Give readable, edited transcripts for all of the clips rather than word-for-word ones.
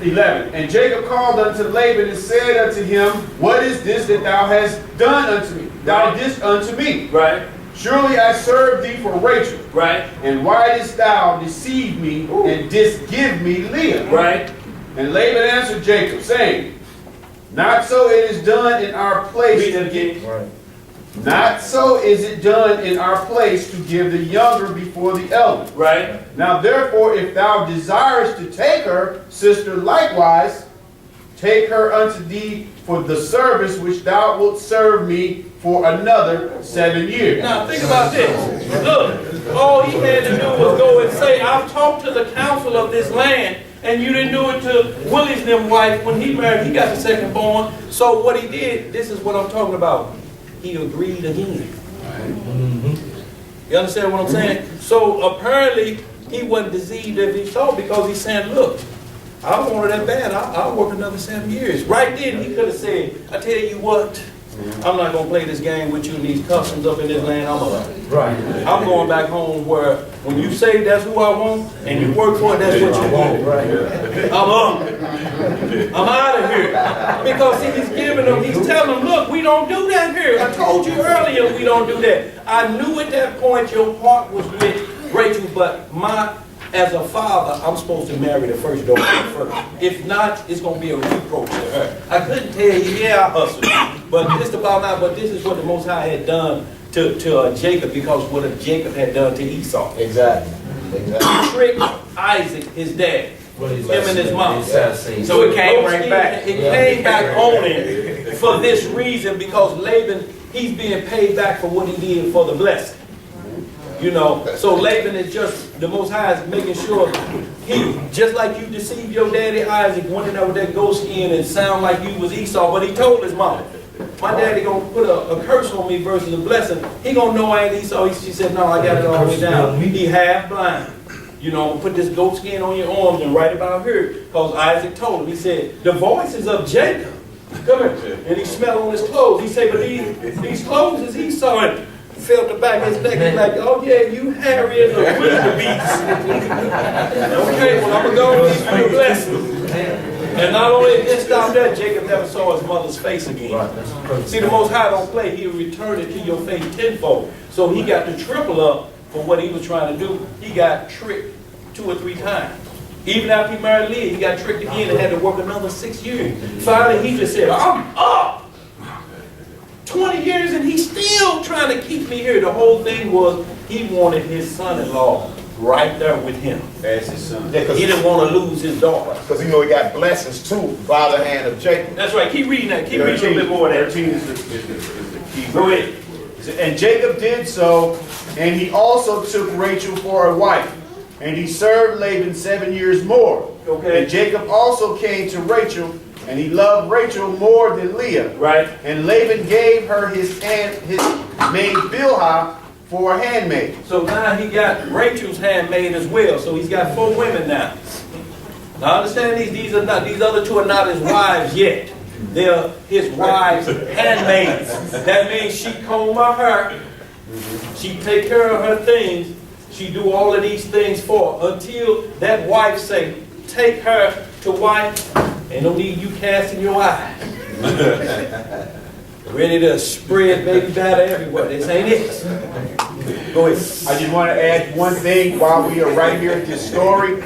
11. And Jacob called unto Laban and said unto him, what is this that thou hast done unto me? Thou didst unto me. Right. Surely I served thee for Rachel. Right. And why didst thou deceive me and didst give me Leah? Right. And Laban answered Jacob, saying, not so it is done in our place. Read it again. Right. Not so is it done in our place to give the younger before the elder. Right. Now therefore, if thou desirest to take her, sister likewise, take her unto thee for the service which thou wilt serve me for another 7 years. Now think about this. Look, all he had to do was go and say, I've talked to the council of this land, and you didn't do it to Willie's them wife when he married. He got the second born. So what he did, this is what I'm talking about. He agreed again. You understand what I'm saying? So apparently he wasn't deceived as he thought, because he's saying, look, I wanted that bad. I'll work another 7 years. Right then he could have said, I tell you what, I'm not going to play this game with you and these customs up in this land. I'm going back home where when you say that's who I want and you work for it, that's what you want. I'm out of here. Because see, he's giving them, he's telling them, look, we don't do that here. I told you earlier we don't do that. I knew at that point your heart was with Rachel, but as a father, I'm supposed to marry the first daughter first. If not, it's going to be a reproach to her. I couldn't tell you, yeah, I hustled. But just about now, but this is what the Most High had done to Jacob, because what Jacob had done to Esau. Exactly. He tricked Isaac, his dad, him and his mom. So it came right back. It came back on him for this reason, because Laban, he's being paid back for what he did for the blessing. You know, so Laban is just, the Most High is making sure, he, just like you deceived your daddy Isaac, went in there with that goat skin and sound like you was Esau, but he told his mom, my daddy gonna put a curse on me versus a blessing. He gonna know I ain't Esau. She said, no, I got it all the way down. He half blind. You know, put this goat skin on your arms and right about here. Because Isaac told him, he said, the voice is of Jacob. Come here. And he smelled on his clothes. He said, but these clothes is Esau. And felt the back of his neck. He's like, oh yeah, you hairy as a wildebeest. Okay, well I'm gonna go and leave you a blessing. And not only it didn't stop there, Jacob never saw his mother's face again. See, the Most High don't play. He'll return it to your face tenfold. So he got to triple up for what he was trying to do. He got tricked 2 or 3 times. Even after he married Leah, he got tricked again and had to work another 6 years. Finally, he just said, I'm up. 20 years and he's still trying to keep me here. The whole thing was he wanted his son-in-law right there with him. As his son. Yeah, He didn't want to lose his daughter. because he know he got blessings too by the hand of Jacob. That's right. Keep reading that. Keep reading a little bit more of that. 13 is the key. Go ahead. And Jacob did so, and he also took Rachel for a wife. And he served Laban 7 years more. Okay. And Jacob also came to Rachel, and he loved Rachel more than Leah. Right. And Laban gave her his maid Bilhah for a handmaid. So now he got Rachel's handmaid as well. So he's got 4 women now. Now understand these other 2 are not his wives yet. They're his wives' handmaids. That means she comb her hair, she take care of her things, she do all of these things for her, until that wife say, take her to wife, and don't need you casting your eyes. Ready to spread baby batter everywhere. This ain't it. Go ahead. I just want to add one thing while we are right here at this story.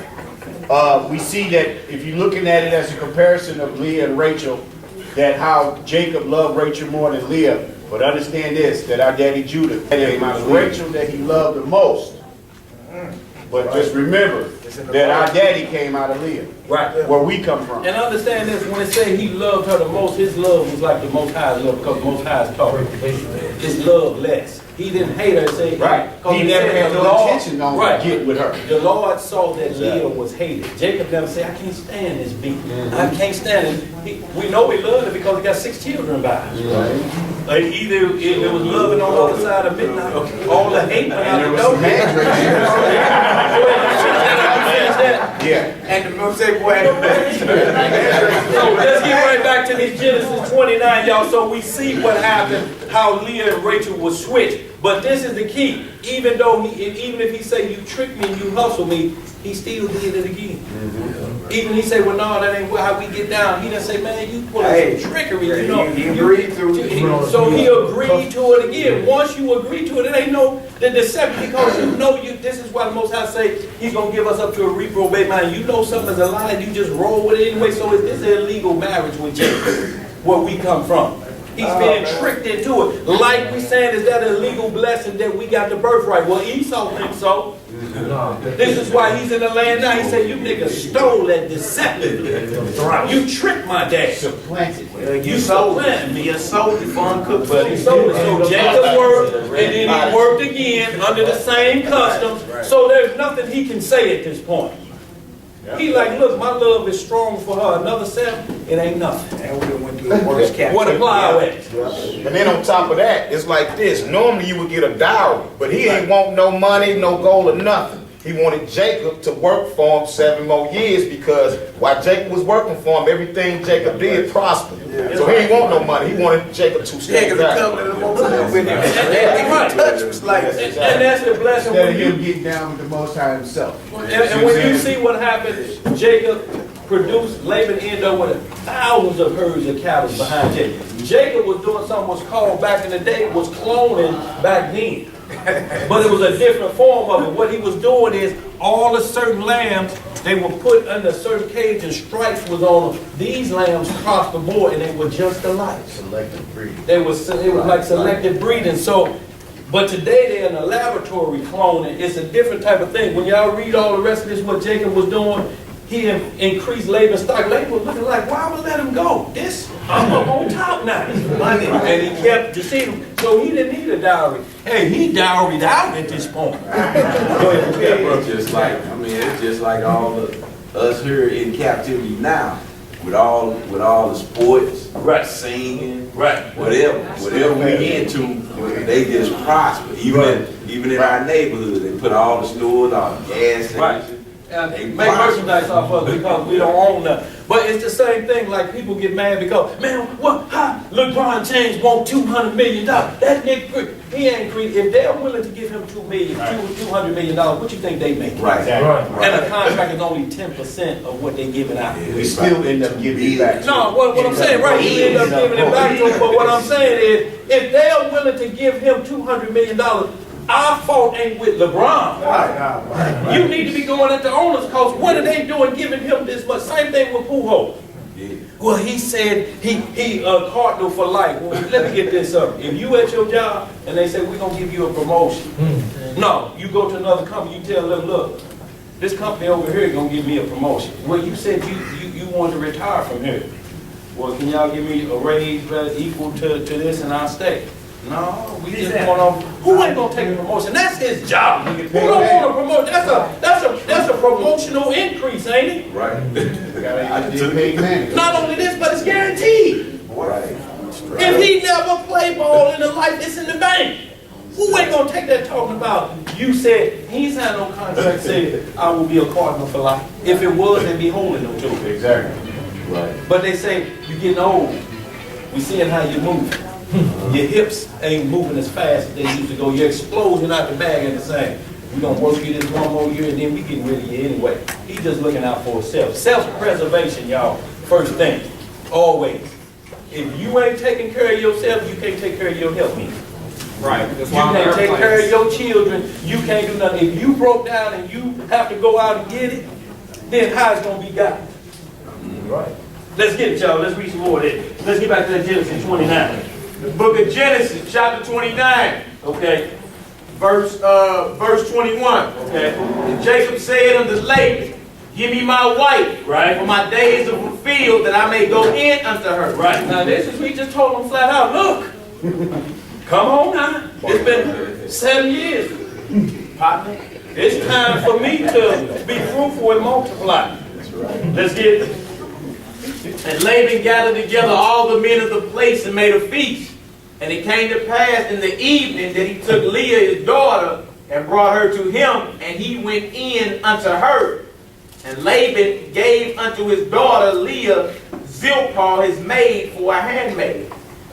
We see that if you're looking at it as a comparison of Leah and Rachel, that how Jacob loved Rachel more than Leah. But understand this, that our daddy Judah came out of Rachel that he loved the most. But just remember that our daddy came out of Leah. Right. Where we come from. And understand this, when it say he loved her the most, his love was like the Most High's love, because the Most High's taught his love less. He didn't hate her, say, Right. He never had no intention on get with her. The Lord saw that Leah was hated. Jacob never said, I can't stand this beat. I can't stand it. We know he loved her because he got 6 children by her. Either it was loving on the other side of midnight, all the hate went out the door. Yeah. And the Mosaic boy had So let's get right back to this Genesis 29, y'all. So we see what happened, how Leah and Rachel were switched. But this is the key. Even if he say you tricked me and you hustled me, he still did it again. Even he said, well, no, that ain't how we get down. He didn't say, man, you pulling Hey, some trickery, you know. he agreed to. So he agreed to it again. Once you agree to it, it ain't no the deception, because you know this is why the Most High say he's going to give us up to a reprobate mind. You know something's a lie and you just roll with it anyway. So it's an illegal marriage with Jacob, where we come from. He's being tricked into it. Like we saying, is that a legal blessing that we got the birthright? Well, Esau thinks so. This is why he's in the land now. He said, you niggas stole that deceptively. You tricked my dad. Supplanted. You supplanted me. You sold it for uncooked But he food. sold it. So Jacob worked, and then he worked again under the same customs. So there's nothing he can say at this point. He like, look, my love is strong for her. Another 7, it ain't nothing. And we went through the worst captivity. What a plow at? And then on top of that, it's like this. Normally you would get a dowry, but he ain't want no money, no gold or nothing. He wanted Jacob to work for him 7 more years, because while Jacob was working for him, everything Jacob did prospered. So he ain't want no money. He wanted Jacob to Yeah, stay because back. he come to the most time with him. Right. He touched was like, And that's the blessing Instead of when him you. getting down with the Most High himself. And when you see what happened, Jacob produced, Laban ended up with thousands of herds of cattle behind Jacob. Jacob was doing something was called back in the day, was cloning back then. But it was a different form of it. What he was doing is all the certain lambs, they were put under a certain cage and stripes was on them. These lambs crossed the board and they were just alike. Selective breeding. It was like selective breeding. So, but today they're in a laboratory cloning. It's a different type of thing. When y'all read all the rest of this, what Jacob was doing, he increased Laban's stock. Laban was looking like, why would let him go? I'm up on top now. Money. And he kept deceiving. So he didn't need a dowry. Hey, he dowried out at this point. Go ahead, It's just like, I mean, it's just like all of us here in captivity now, with all the sports, Right. singing, Right. whatever we into, they just prosper. Even in our neighborhood, they put all the stores, all the gas stations. Right. And they make merchandise off of it because we don't own them. But it's the same thing, like people get mad because, man, what, how, LeBron James want $200 million. That nigga, he ain't greedy. If they're willing to give him $200 million, what you think they make? Right. And a contract is only 10% of what they giving out. We still end up giving it back. No, what I'm saying, right, you end up giving it back to him, but what I'm saying is, if they are willing to give him $200 million, our fault ain't with LeBron. You need to be going at the owners, because what are they doing giving him this much? Same thing with Pujols. Yeah. Well, he said he Cardinal for life. Well, let me get this up. If you at your job and they say, we're going to give you a promotion. No, you go to another company, you tell them, look, this company over here is going to give me a promotion. Well, you said you want to retire from here. Well, can y'all give me a raise equal to this and I'll stay? No, we just want to. Who ain't gonna take a promotion? That's his job. Who don't want a promotion? That's a promotional increase, ain't it? Right. Not only this, but it's guaranteed. Right. If he never play ball in his life, it's in the bank. Who ain't gonna take that talking about? You said he ain't signed no contract saying I will be a Cardinal for life. If it was, they'd be holding them to it. Exactly. Right. But they say you're getting old. We seeing how you move. Your hips ain't moving as fast as they used to go. You're exploding out the bag at the same. We're going to work you this 1 more year and then we getting rid of you anyway. He's just looking out for himself. Self-preservation, y'all. First thing. Always. If you ain't taking care of yourself, you can't take care of your help me. right. You can't take care of your children. You can't do nothing. If you broke down and you have to go out and get it, then how it's going to be gotten? Right. Let's get it, y'all. Let's read some more of it. Let's get back to that Genesis 29. The book of Genesis, chapter 29, Okay. verse 21. Okay. And Jacob said unto Laban, give me my wife, Right. for my days are fulfilled, that I may go in unto her. Right. Now this is, we just told him flat out, look, come on now. It's been 7 years. Partner, it's time for me to be fruitful and multiply. Let's get it. And Laban gathered together all the men of the place and made a feast. And it came to pass in the evening that he took Leah his daughter and brought her to him, and he went in unto her. And Laban gave unto his daughter Leah Zilpah his maid for a handmaid.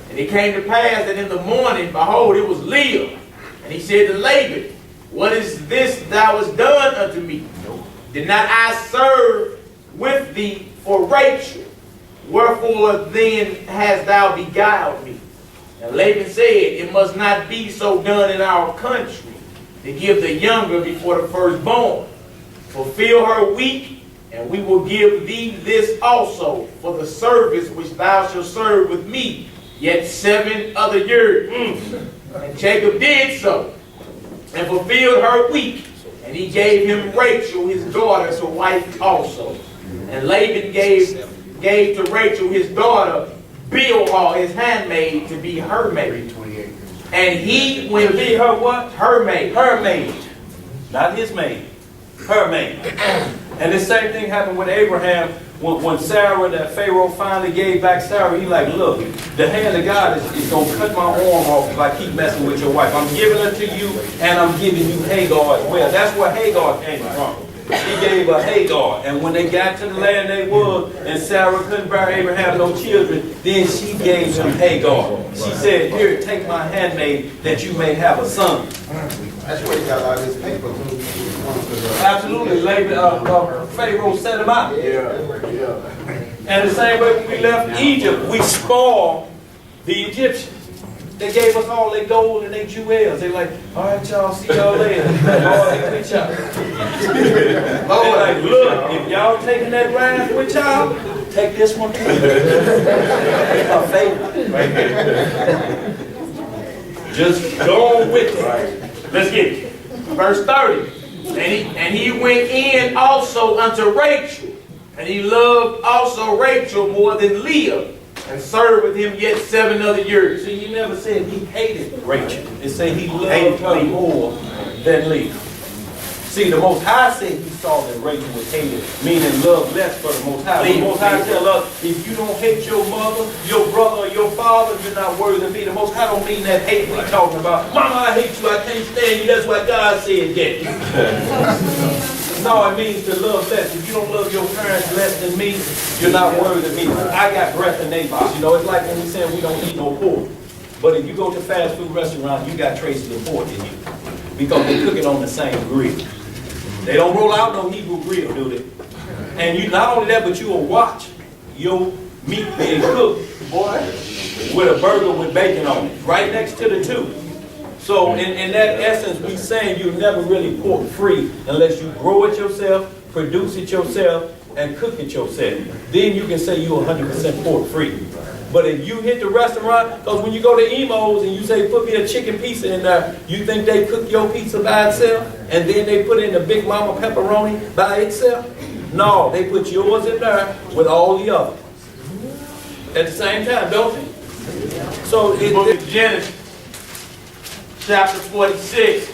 And it came to pass that in the morning, behold, it was Leah. And he said to Laban, what is this thou hast done unto me? Did not I serve with thee for Rachel. Wherefore then hast thou beguiled me? And Laban said, it must not be so done in our country, to give the younger before the firstborn. Fulfill her week, and we will give thee this also for the service which thou shalt serve with me, yet 7 other years. And Jacob did so, and fulfilled her week, and he gave him Rachel his daughter as a wife also. And Laban gave to Rachel his daughter Bilhah his handmaid to be her maid. And he went To be her what? her maid. Her maid. Not his maid. Her maid. And the same thing happened with Abraham when Sarah, that Pharaoh finally gave back Sarah. He like, look, the hand of God is going to cut my arm off if I keep messing with your wife. I'm giving her to you, and I'm giving you Hagar as well. That's where Hagar came from. He gave her Hagar. And when they got to the land they was, and Sarah couldn't bear Abraham no children, then she gave him Hagar. She said, here, take my handmaid that you may have a son. That's where he got all this paper too. Absolutely. Pharaoh set him out. And the same way when we left Egypt, we spoiled the Egyptians. They gave us all their gold and their jewels. They like, all right, y'all, see y'all later. Lord, they with y'all. They like, look, if y'all taking that ride with y'all, take this one too. It's my favorite. Just go on with it. Let's get it. Verse 30. And he went in also unto Rachel, and he loved also Rachel more than Leah, and served with him yet 7 other years. See, you never said he hated Rachel. It said he loved her more than Leah. See, the Most High said he saw that Rachel was hated, meaning love less for the Most High. The Most High tell us, if you don't hate your mother, your brother, or your father, you're not worthy of me. The Most High don't mean that hate we talking about. Mama, I hate you, I can't stand you, that's what God said, get you. No, it means to love less. If you don't love your parents less than me, you're not worthy of me. I got breath in their bodies. You know, it's like when we say we don't eat no pork. But if you go to fast food restaurant, you got traces of pork in you. Because they cook it on the same grill. They don't roll out no Hebrew grill, do they? And you not only that, but you will watch your meat being cooked, boy, with a burger with bacon on it, right next to the two. So in that essence, we saying you're never really pork free unless you grow it yourself, produce it yourself, and cook it yourself. Then you can say you're 100% pork free. But if you hit the restaurant, because when you go to Emo's and you say, put me a chicken pizza in there, you think they cook your pizza by itself? And then they put in the Big Mama pepperoni by itself? No, they put yours in there with all the others. At the same time, don't they? So The book of Genesis, chapter 46,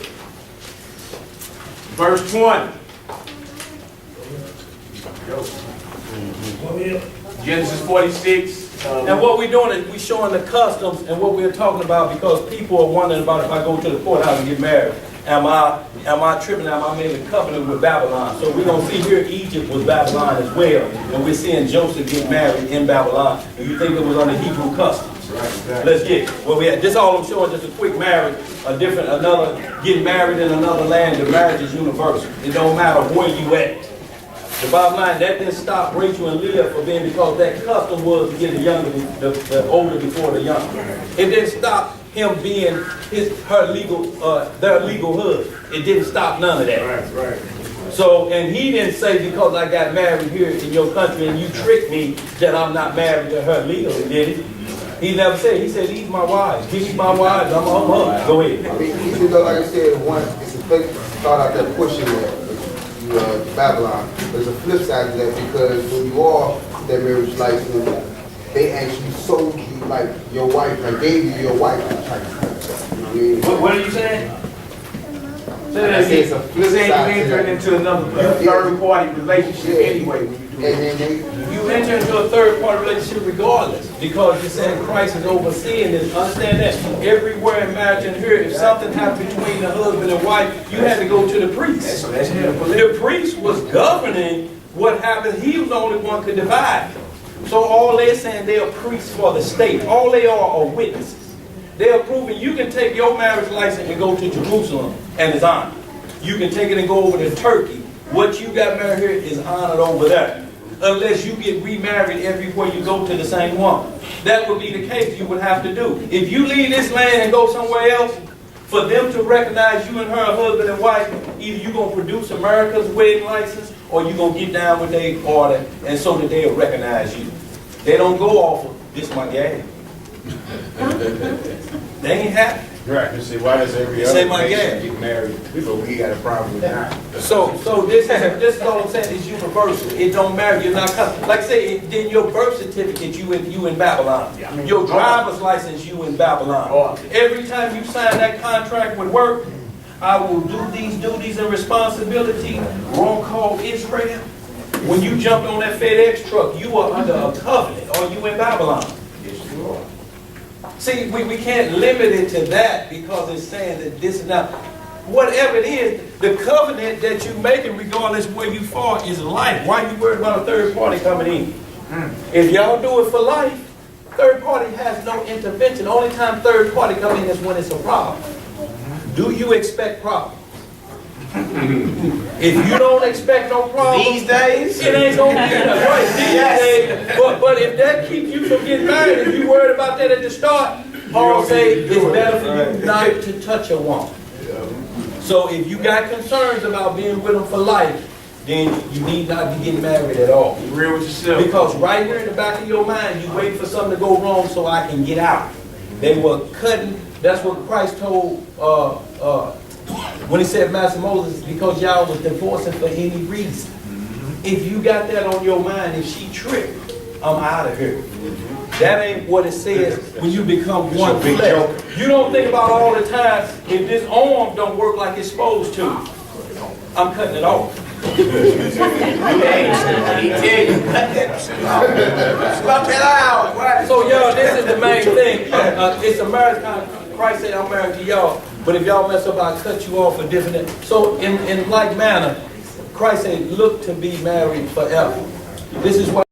verse 20. Genesis 46. And what we're doing is we're showing the customs and what we're talking about, because people are wondering about if I go to the courthouse and get married, am I tripping? Am I making a covenant with Babylon? So we're going to see here Egypt was Babylon as well. And we're seeing Joseph get married in Babylon. Do you think it was under Hebrew customs? Let's get it. Well, this all I'm showing, just a quick marriage, getting married in another land. The marriage is universal. It don't matter where you at. The bottom line, that didn't stop Rachel and Leah from being, because that custom was to get the younger, the older before the younger. It didn't stop him being their legal husband. It didn't stop none of that. Right. So, and he didn't say because I got married here in your country and you tricked me that I'm not married to her legally, did he? He never said. He said, these my wives. Give me my wives. I'm her. Go ahead. I mean, even though, like I said, it's a fake thought out there pushing Babylon. There's a flip side to that, because when you are that marriage license, they actually sold you like your wife, like gave you your wife. You know what I mean? What are you saying? I say it's a flip Saying side you to enter that. into another third-party relationship anyway when you do it. And then You enter into a third-party relationship regardless, because you're saying Christ is overseeing this. Understand that. Everywhere in marriage and here, if something happened between the husband and wife, you had to go to the priest. The priest was governing what happened. He was the only one who could divide. So all they're saying, they're priests for the state. All they are witnesses. They're proving you can take your marriage license and go to Jerusalem and it's honored. You can take it and go over to Turkey. What you got married here is honored over there. unless you get remarried everywhere you go to the same woman. That would be the case you would have to do. If you leave this land and go somewhere else, for them to recognize you and her husband and wife, either you're going to produce America's wedding license or you're going to get down with their order and so that they'll recognize you. They don't go off of this my gang. They ain't happy. Right, you see, why does every Say other my nation gang. get married? We got a problem with that. So this is all I'm saying is universal. It don't matter. You're not like I say. Then your birth certificate, you in Babylon. Your driver's license, you in Babylon. Every time you sign that contract with work, I will do these duties and responsibility. Wrong call Israel. When you jumped on that FedEx truck, you are under a covenant, or you in Babylon. See, we can't limit it to that because it's saying that this is not, whatever it is, the covenant that you're making, regardless where you fall, is life. Why are you worried about a third party coming in? If y'all do it for life, third party has no intervention. The only time third party come in is when it's a problem. Do you expect problems? If you don't expect no problems, These days? it ain't gonna be enough. Right, these days. But if that keeps you from getting married, if you worried about that at the start, Paul say it's better for you not to touch a woman. So if you got concerns about being with them for life, then you need not be getting married at all. Be real with yourself. Because right here in the back of your mind, you wait for something to go wrong so I can get out. They were cutting. That's what Christ told when he said, Master Moses, because y'all was divorcing for any reason. If you got that on your mind, if she tripped, I'm out of here. That ain't what it says when you become one flesh. You don't think about all the time, if this arm don't work like it's supposed to, I'm cutting it off. He tell you, cut that out. Right? So y'all, this is the main thing. It's a marriage contract. Christ said, I'm married to y'all. But if y'all mess up, I'll cut you off for different. So in like manner, Christ said, look to be married forever. This is why